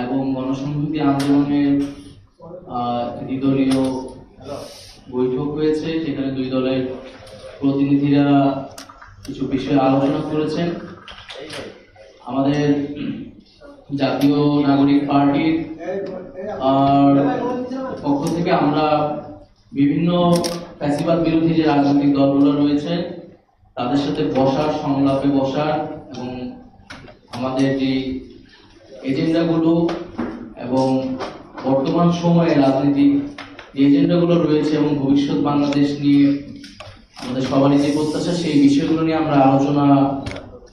এবং গণসংহতি আন্দোলনের দ্বিদলীয় বৈঠক হয়েছে। সেখানে দুই দলের প্রতিনিধিরা কিছু বিষয়ে আলোচনা করেছেন। আমাদের জাতীয় নাগরিক পার্টির পক্ষ থেকে আমরা বিভিন্ন ফ্যাসিবাদ বিরোধী যে রাজনৈতিক দলগুলো রয়েছে তাদের সাথে বসার, সংলাপে বসার এবং আমাদের যে এজেন্ডাগুলো এবং বর্তমান সময়ে রাজনৈতিক যে এজেন্ডাগুলো রয়েছে এবং ভবিষ্যৎ বাংলাদেশ নিয়ে আমাদের সবারই যে প্রত্যাশা, সেই বিষয়গুলো নিয়ে আমরা আলোচনা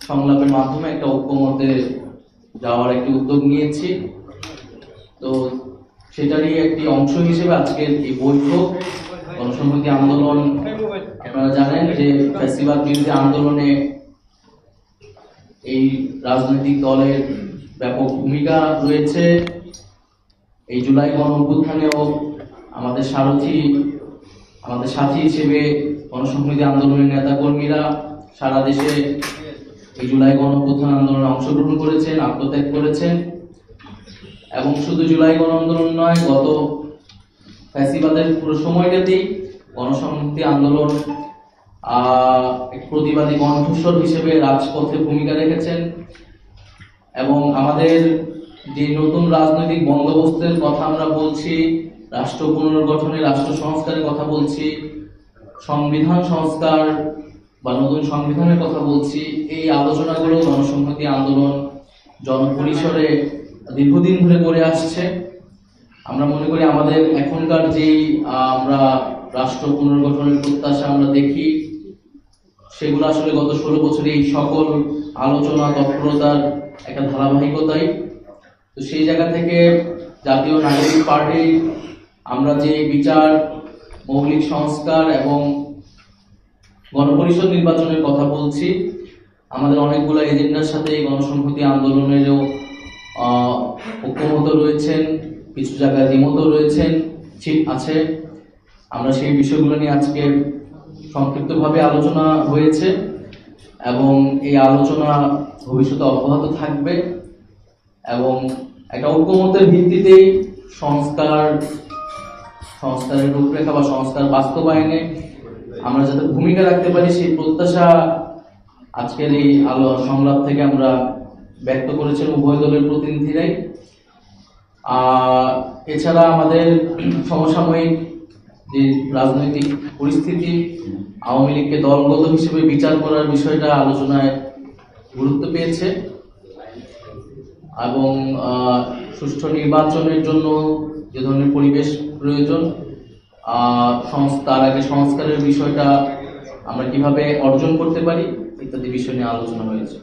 সংলাপের মাধ্যমে একটা ঐক্যমতে যাওয়ার একটি উদ্যোগ নিয়েছি। তো সেটারই একটি অংশ হিসেবে আজকের এই বৈঠক। গণসংহতি আন্দোলন, আপনারা জানেন যে ফ্যাসিবাদ বিরোধী আন্দোলনে এই রাজনৈতিক দলের ব্যাপক ভূমিকা রয়েছে। এই জুলাই গণঅভ্যুত্থানেও আমাদের সাথী হিসেবে গণসংহতি আন্দোলনের নেতা কর্মীরা সারা দেশে এই জুলাই গণঅভ্যুত্থান আন্দোলনে অংশগ্রহণ করেছেন, আত্মত্যাগ করেছেন। এবং শুধু জুলাই গণ আন্দোলন নয়, গত ফ্যাসিবাদের পুরো সময়টাতেই গণসংহতি আন্দোলন এক প্রতিবাদী কণ্ঠস্বর হিসেবে রাজপথে ভূমিকা রেখেছেন। এবং আমাদের যে নতুন রাজনৈতিক বন্দোবস্তের কথা আমরা বলছি, রাষ্ট্র পুনর্গঠনে, রাষ্ট্র সংস্কারের কথা বলছি, সংবিধান সংস্কার বা নতুন সংবিধানের কথা বলছি, এই আলোচনাগুলো গণসংহতি আন্দোলন জনপরিসরে দীর্ঘদিন ধরে করে আসছে। আমরা মনে করি আমাদের এখনকার যে আমরা রাষ্ট্র পুনর্গঠনের প্রত্যাশা আমরা দেখি, সেগুলো আসলে গত 16 বছরে এই সকল আলোচনা তৎপরতার একটা ধারাবাহিকতাই। তো সেই জায়গা থেকে জাতীয় নাগরিক পার্টি আমরা যে বিচার, মৌলিক সংস্কার এবং গণপরিষদ নির্বাচনের কথা বলছি, আমাদের অনেকগুলো এজেন্ডার সাথে এই গণসংহতি আন্দোলনেরও ঐক্যমত রয়েছেন, কিছু জায়গায় দ্বিমত রয়েছেন, ঠিক আছে। আমরা সেই বিষয়গুলো নিয়ে আজকে সংক্ষিপ্তভাবে আলোচনা হয়েছে এবং এই আলোচনা ভবিষ্যতে অব্যাহত থাকবে। এবং একটা ঐক্যমতের ভিত্তিতেই সংস্কারের রূপরেখা বা সংস্কার বাস্তবায়নে আমরা যাতে ভূমিকা রাখতে পারি, সেই প্রত্যাশা আজকের এই সংলাপ থেকে আমরা ব্যক্ত করেছেন উভয় দলের প্রতিনিধিরাই। এছাড়া আমাদের সমসাময়িক যে রাজনৈতিক পরিস্থিতি, আওয়ামী লীগকে দলগত হিসেবে বিচার করার বিষয়টা আলোচনায় গুরুত্ব পেয়েছে এবং সুষ্ঠু নির্বাচনের জন্য যে ধরনের পরিবেশ প্রয়োজন, তার আগে সংস্কারের বিষয়টা আমরা কিভাবে অর্জন করতে পারি ইত্যাদি বিষয় নিয়ে আলোচনা হয়েছে।